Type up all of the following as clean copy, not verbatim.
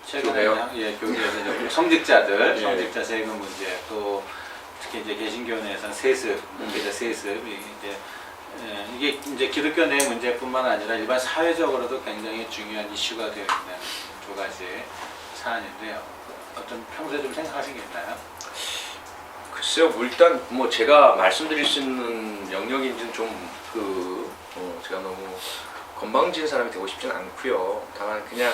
최근에 교회에서 이제 성직자들, 예. 성직자 세금 문제, 또 특히 이제 개신교 내에서는 세습, 목회자 세습, 이게 이제 기독교 내 문제뿐만 아니라 일반 사회적으로도 굉장히 중요한 이슈가 되어 있는 두 가지 사안인데요. 어떤 평소에 좀 생각하신 게 있나요? 글쎄요, 뭐 일단 뭐 제가 말씀드릴 수 있는 영역인지는 제가 너무 건방진 사람이 되고 싶진 않고요. 다만 그냥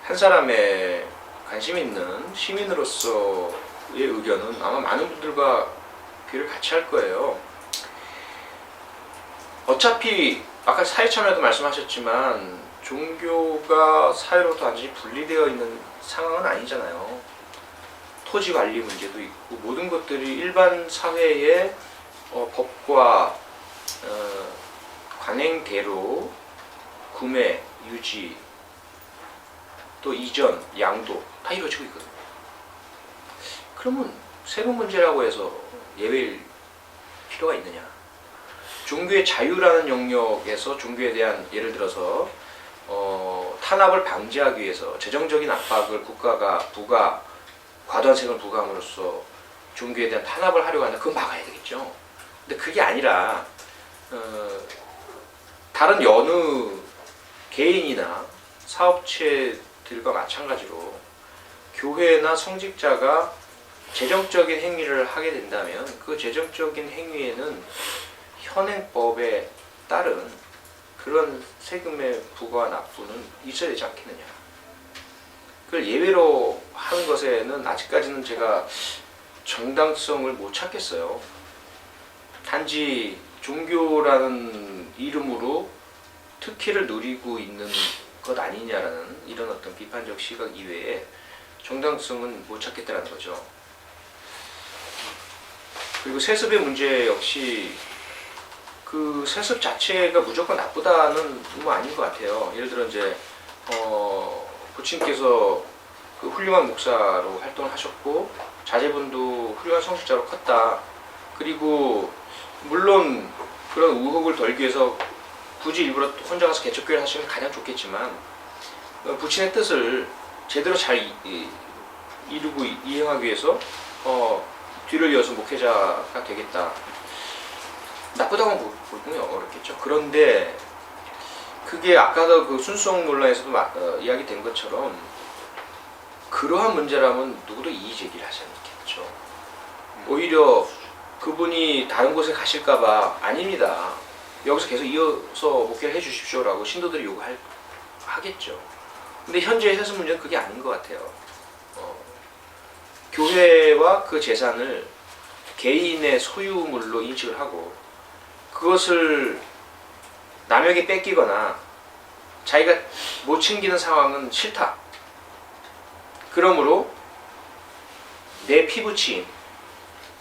한 사람의 관심 있는 시민으로서의 의견은 아마 많은 분들과 귀를 같이 할 거예요. 어차피 아까 사회참여도 말씀하셨지만 종교가 사회로부터 완전히 분리되어 있는 상황은 아니잖아요. 토지 관리 문제도 있고 모든 것들이 일반 사회의 법과 관행대로 구매, 유지, 또 이전, 양도 다 이루어지고 있거든요. 그러면 세금 문제라고 해서 예외일 필요가 있느냐? 종교의 자유라는 영역에서 종교에 대한 예를 들어서 탄압을 방지하기 위해서 재정적인 압박을 부가 과도한 세금을 부과함으로써 종교에 대한 탄압을 하려고 한다. 그건 막아야 되겠죠. 근데 그게 아니라 다른 여느 개인이나 사업체들과 마찬가지로 교회나 성직자가 재정적인 행위를 하게 된다면 그 재정적인 행위에는 현행법에 따른 그런 세금의 부과와 납부는 있어야 되지 않겠느냐. 그걸 예외로 하는 것에는 아직까지는 제가 정당성을 못 찾겠어요. 단지 종교라는 이름으로 특혜를 누리고 있는 것 아니냐라는 이런 어떤 비판적 시각 이외에 정당성은 못 찾겠다는 거죠. 그리고 세습의 문제 역시 그 세습 자체가 무조건 나쁘다는 뭐 아닌 것 같아요. 예를 들어 이제 부친께서 그 훌륭한 목사로 활동을 하셨고 자제분도 훌륭한 성직자로 컸다. 그리고 물론 그런 의혹을 덜기 위해서 굳이 일부러 혼자 가서 개척교회를 하시면 가장 좋겠지만 부친의 뜻을 제대로 잘 이루고 이행하기 위해서 뒤를 이어서 목회자가 되겠다. 나쁘다고 보기는 어렵겠죠. 그런데 그게 아까도 그 순수성 논란에서도 이야기된 것처럼 그러한 문제라면 누구도 이의 제기를 하지 않겠죠. 오히려 그분이 다른 곳에 가실까봐 아닙니다. 여기서 계속 이어서 목회를 해주십시오라고 신도들이 요구하겠죠. 근데 현재의 세습 문제는 그게 아닌 것 같아요. 교회와 그 재산을 개인의 소유물로 인식을 하고 그것을 남에게 뺏기거나 자기가 못 챙기는 상황은 싫다. 그러므로 내 피부치인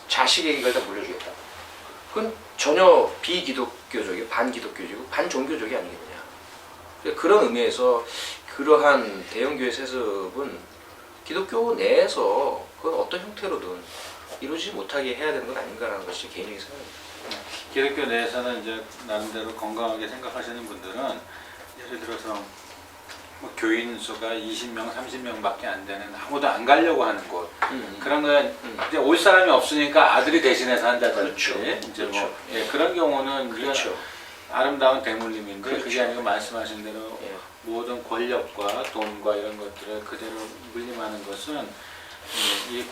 자식에게 이걸 다 물려주겠다. 그건 전혀 비기독교적이고 반기독교적이고 반종교적이 아니겠느냐. 그런 의미에서 그러한 대형교회 세습은 기독교 내에서 그건 어떤 형태로든 이루지 못하게 해야 되는 건 아닌가라는 것이 개인적인 생각입니다. 기독교 내에서는 이제 나름대로 건강하게 생각하시는 분들은 예를 들어서 뭐 교인 수가 20명, 30명밖에 안 되는 아무도 안 가려고 하는 곳 그런 거 이제 올 사람이 없으니까 아들이 대신해서 한다든지 그렇죠. 이제 그렇죠. 뭐 그런 경우는 그렇죠. 아름다운 대물림인데 그렇죠. 그게 아니고 말씀하신 대로 예. 모든 권력과 돈과 이런 것들을 그대로 물림하는 것은 이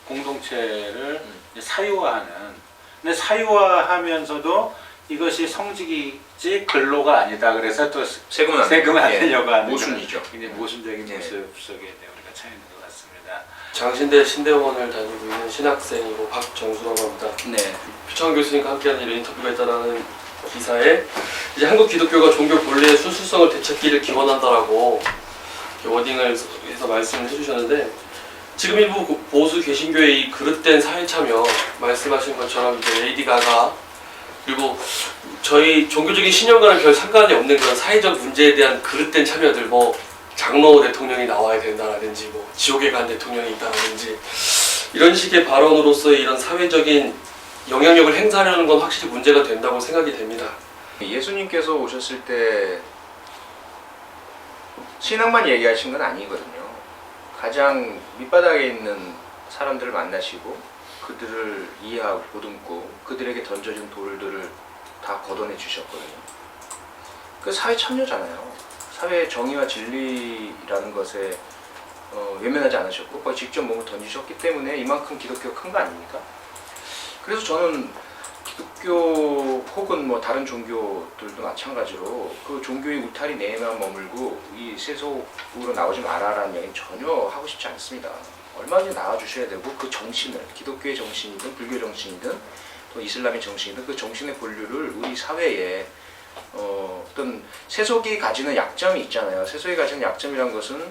공동체를 사유화하는. 근데 사유화하면서도 이것이 성직이지 근로가 아니다. 그래서 또 세금을 안 내려고 하는 모순이죠. 굉장히 모순적인 모습 속에 우리가 처해 있는 것 같습니다. 장신대 신대원을 다니고 있는 신학생이고 박정수라고 합니다. 네. 표창 교수님과 함께하는 이런 인터뷰가 있다라는 기사에 이제 한국 기독교가 종교 본래의 순수성을 되찾기를 기원한다라고 워딩을 해서 말씀을 해주셨는데 지금 일부 보수 개신교의 이 그릇된 사회참여 말씀하신 것처럼 이제 레이디 가가 그리고 저희 종교적인 신념과는 별 상관이 없는 그런 사회적 문제에 대한 그릇된 참여들 뭐 장로 대통령이 나와야 된다라든지 뭐 지옥에 간 대통령이 있다라든지 이런 식의 발언으로서의 이런 사회적인 영향력을 행사하려는 건 확실히 문제가 된다고 생각이 됩니다. 예수님께서 오셨을 때 신앙만 얘기하신 건 아니거든요. 가장 밑바닥에 있는 사람들을 만나시고 그들을 이해하고 보듬고 그들에게 던져진 돌들을 다 걷어내 주셨거든요. 그 사회 참여잖아요. 사회의 정의와 진리라는 것에 외면하지 않으셨고 거의 직접 몸을 던지셨기 때문에 이만큼 기독교가 큰 거 아닙니까? 그래서 저는 기독교 혹은 뭐 다른 종교들도 마찬가지로 그 종교의 울타리 내에만 머물고 이 세속으로 나오지 마라라는 얘기는 전혀 하고 싶지 않습니다. 얼마든지 나와주셔야 되고 그 정신을 기독교의 정신이든 불교 정신이든 또 이슬람의 정신이든 그 정신의 본류를 우리 사회에 어떤 세속이 가지는 약점이 있잖아요. 세속이 가지는 약점이란 것은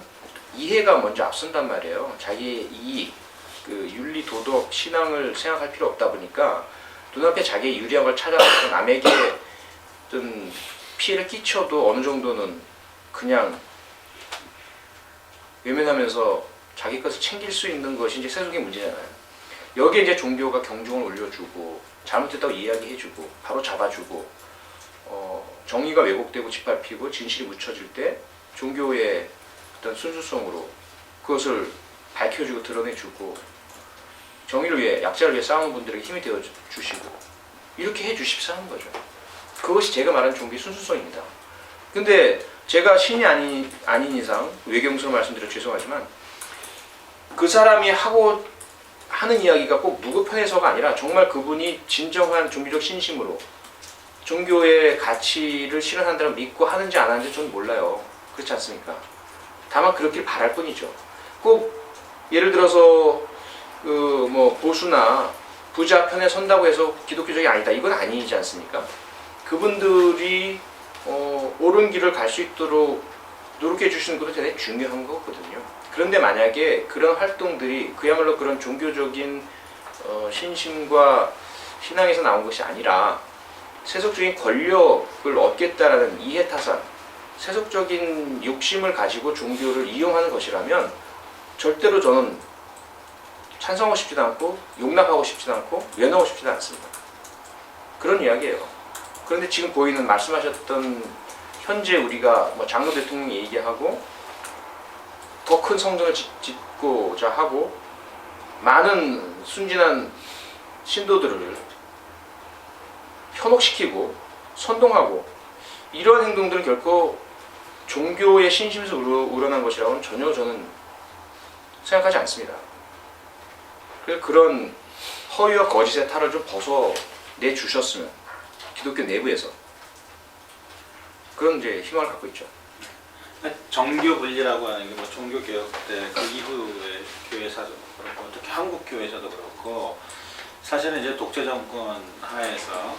이해가 먼저 앞선단 말이에요. 자기의 이익, 그 윤리, 도덕, 신앙을 생각할 필요 없다 보니까 눈앞에 자기의 유리한 걸 찾아서 남에게 어떤 피해를 끼쳐도 어느 정도는 그냥 외면하면서 자기 것을 챙길 수 있는 것이 이제 세속의 문제잖아요. 여기에 이제 종교가 경종을 울려주고 잘못했다고 이야기해주고 바로 잡아주고 정의가 왜곡되고 짓밟히고 진실이 묻혀질 때 종교의 어떤 순수성으로 그것을 밝혀주고 드러내주고 정의를 위해 약자를 위해 싸우는 분들에게 힘이 되어 주시고 이렇게 해 주십사 하는 거죠. 그것이 제가 말하는 종교의 순수성입니다. 근데 제가 신이 아닌 이상 외경으로 말씀드려 죄송하지만 그 사람이 하는 이야기가 꼭 누구 편에서가 아니라 정말 그분이 진정한 종교적 신심으로 종교의 가치를 실현한다고 믿고 하는지 안 하는지 저는 몰라요. 그렇지 않습니까? 다만 그렇길 바랄 뿐이죠. 꼭 예를 들어서 그 뭐 보수나 부자 편에 선다고 해서 기독교적이 아니다. 이건 아니지 않습니까? 그분들이 옳은 길을 갈 수 있도록 노력해 주시는 것도 대단히 중요한 거거든요. 그런데 만약에 그런 활동들이 그야말로 그런 종교적인 신심과 신앙에서 나온 것이 아니라 세속적인 권력을 얻겠다라는 이해타산, 세속적인 욕심을 가지고 종교를 이용하는 것이라면 절대로 저는 찬성하고 싶지도 않고 용납하고 싶지도 않고 외면하고 싶지도 않습니다. 그런 이야기예요. 그런데 지금 보이는 말씀하셨던 현재 우리가 뭐 장로 대통령이 얘기하고 더 큰 성전을 짓고자 하고 많은 순진한 신도들을 현혹시키고 선동하고 이러한 행동들은 결코 종교의 신심에서 우러난 것이라고는 전혀 저는 생각하지 않습니다. 그래서 그런 허위와 거짓의 탈을 좀 벗어내 주셨으면 기독교 내부에서 그런 이제 희망을 갖고 있죠. 정교 분리라고 하는 게 뭐 종교 개혁 때 그 이후에 교회사도 그렇고 특히 한국 교회에서도 그렇고 사실은 이제 독재 정권 하에서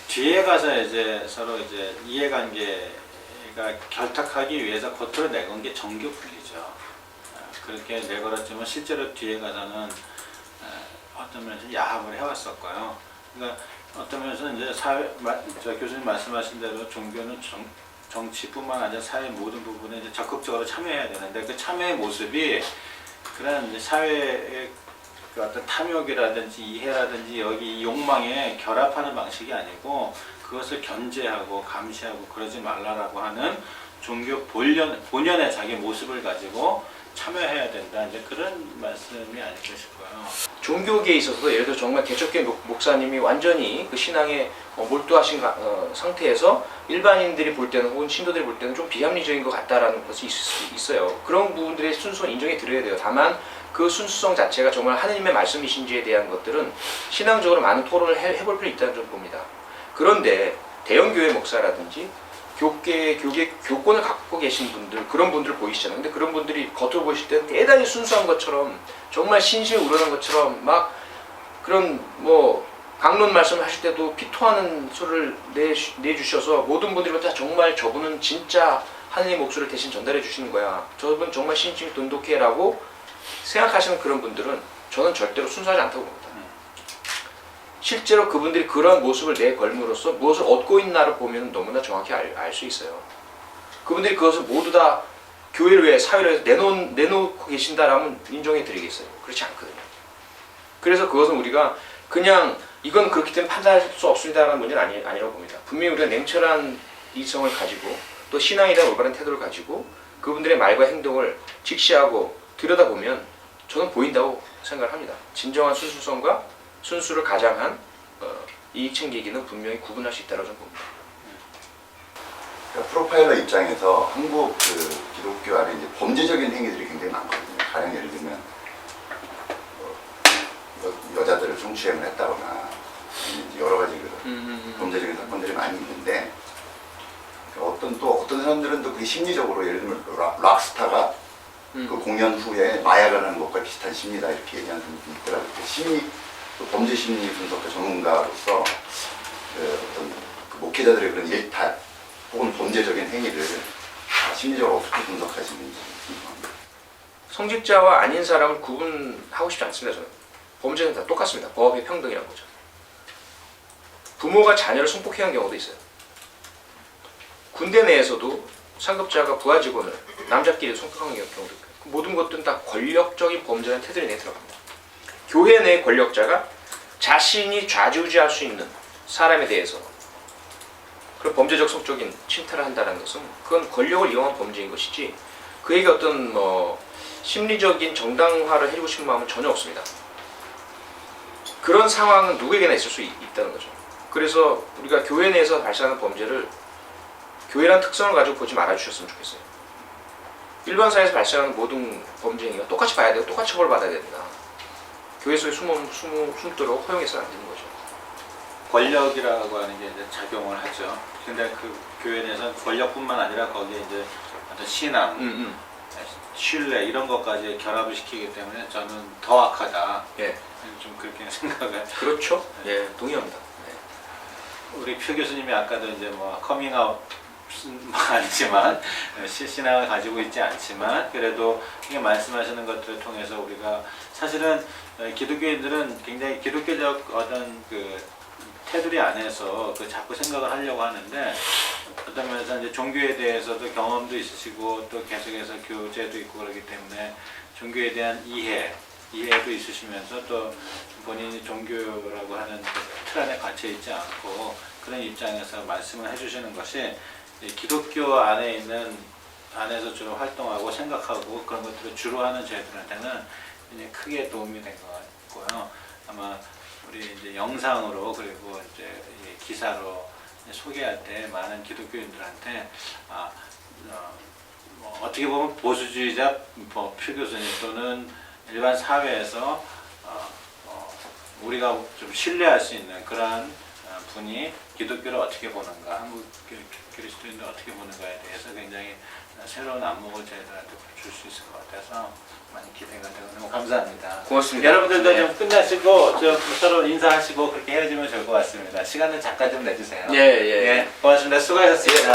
뒤에 가서 이제 서로 이제 이해관계가 결탁하기 위해서 겉으로 내건 게 정교 분리죠. 그렇게 내걸었지만 실제로 뒤에 가서는 어떤 면에서 야합을 해왔었고요. 그러니까 어떤 면에서는 이제 교수님 말씀하신 대로 종교는 정치뿐만 아니라 사회 모든 부분에 이제 적극적으로 참여해야 되는데 그 참여의 모습이 그런 이제 사회의 그 어떤 탐욕이라든지 이해라든지 여기 욕망에 결합하는 방식이 아니고 그것을 견제하고 감시하고 그러지 말라라고 하는 종교 본연의 자기 모습을 가지고 참여해야 된다. 이제 그런 말씀이 아닐까 싶어요. 종교계에 있어서도 예를 들어 정말 개척교 목사님이 완전히 그 신앙에 몰두하신 상태에서 일반인들이 볼 때는 혹은 신도들이 볼 때는 좀 비합리적인 것 같다라는 것이 있을 수 있어요. 그런 부분들의 순수는 인정해 드려야 돼요. 다만 그 순수성 자체가 정말 하느님의 말씀이신지에 대한 것들은 신앙적으로 많은 토론을 해볼 필요 있다는 점 봅니다. 그런데 대형교회 목사라든지 교계 교권을 갖고 계신 분들 그런 분들 보이시잖아요. 근데 그런 분들이 겉으로 보실 때는 대단히 순수한 것처럼 정말 신심이 우러난 것처럼 막 그런 뭐 강론 말씀을 하실 때도 피토하는 소리를 내주셔서 모든 분들이 다 정말 저분은 진짜 하느님의 목소리를 대신 전달해 주시는 거야. 저분 정말 신심이 돈독해라고 생각하시는 그런 분들은 저는 절대로 순수하지 않다고 봅니다. 실제로 그분들이 그런 모습을 내걸므로써 무엇을 얻고 있나를 보면 너무나 정확히 알 수 있어요. 그분들이 그것을 모두 다 교회를 위해 사회를 위해 내놓고 계신다라면 인정해 드리겠어요. 그렇지 않거든요. 그래서 그것은 우리가 그냥 이건 그렇기 때문에 판단할 수 없습니다라는 문제는 아니라고 봅니다. 분명히 우리가 냉철한 이성을 가지고 또 신앙에 대한 올바른 태도를 가지고 그분들의 말과 행동을 직시하고 들여다보면 저는 보인다고 생각을 합니다. 진정한 순수성과 순수를 가장한 이익 챙기기는 분명히 구분할 수 있다고 저는 봅니다. 그러니까 프로파일러 입장에서 한국 그 기독교 안에 이제 범죄적인 행위들이 굉장히 많거든요. 가령 예를 들면 여자들을 성추행을 했다거나 이제 여러 가지 그 범죄적인 사건들이 많이 있는데 어떤 사람들은 또 그게 심리적으로 예를 들면 락스타가 그 공연 후에 마약을 하는 것과 비슷한 심리다 이렇게 얘기하는 분이 있더라고요. 심리 또 범죄 심리 분석가 전문가로서 어떤 그 목회자들의 그런 일탈 혹은 범죄적인 행위를 심리적으로 어떻게 분석하시는지 궁금합니다. 성직자와 아닌 사람을 구분하고 싶지 않습니다. 저는 범죄는 다 똑같습니다. 법의 평등이라는 거죠. 부모가 자녀를 성폭행한 경우도 있어요. 군대 내에서도 상급자가 부하 직원을 남자끼리 성폭행한 경우도 있고요. 모든 것들은 다 권력적인 범죄라는 테두리 내에 들어갑니다. 교회 내 권력자가 자신이 좌지우지할 수 있는 사람에 대해서 그런 범죄적 성적인 침탈을 한다는 것은 그건 권력을 이용한 범죄인 것이지 그에게 어떤 심리적인 정당화를 해주고 싶은 마음은 전혀 없습니다. 그런 상황은 누구에게나 있을 수 있다는 거죠. 그래서 우리가 교회 내에서 발생하는 범죄를 교회란 특성을 가지고 보지 말아주셨으면 좋겠어요. 일반 사회에서 발생하는 모든 범죄 행위가 똑같이 봐야 되고 똑같이 처벌받아야 된다. 교회 속에 숨도록 허용해서는 안 되는 거죠. 권력이라고 하는 게 이제 작용을 하죠. 근데 그 교회 내에서는 권력뿐만 아니라 거기에 이제 어떤 신앙, 신뢰 이런 것까지 결합을 시키기 때문에 저는 더 악하다. 예. 좀 그렇게 생각을. 그렇죠. 예, 동의합니다. 우리 표 교수님이 아까도 이제 뭐 커밍아웃 아니지만 신앙을 가지고 있지 않지만 그래도 이게 말씀하시는 것들을 통해서 우리가 사실은 기독교인들은 굉장히 기독교적 어떤 그 테두리 안에서 그 자꾸 생각을 하려고 하는데 어떤 면에서 이제 종교에 대해서도 경험도 있으시고 또 계속해서 교제도 있고 그러기 때문에 종교에 대한 이해도 있으시면서 또 본인이 종교라고 하는 그 틀 안에 갇혀 있지 않고 그런 입장에서 말씀을 해주시는 것이 기독교 안에 있는 안에서 주로 활동하고 생각하고 그런 것들을 주로 하는 저희들한테는 이제 크게 도움이 된 것 같고요. 아마 우리 이제 영상으로 그리고 이제 기사로 소개할 때 많은 기독교인들한테 어떻게 보면 보수주의자 표 교수님 또는 일반 사회에서 우리가 좀 신뢰할 수 있는 그런 분이 기독교를 어떻게 보는가, 한국 그리스도인들 어떻게 보는가에 대해서 굉장히 새로운 안목을 저희들한테 줄 수 있을 것 같아서 많이 기대가 되고 너무 감사합니다. 고맙습니다. 여러분들도 네. 좀 끝나시고 좀 서로 인사하시고 그렇게 헤어지면 좋을 것 같습니다. 시간을 잠깐 좀 내주세요. 예. 고맙습니다. 수고하셨습니다.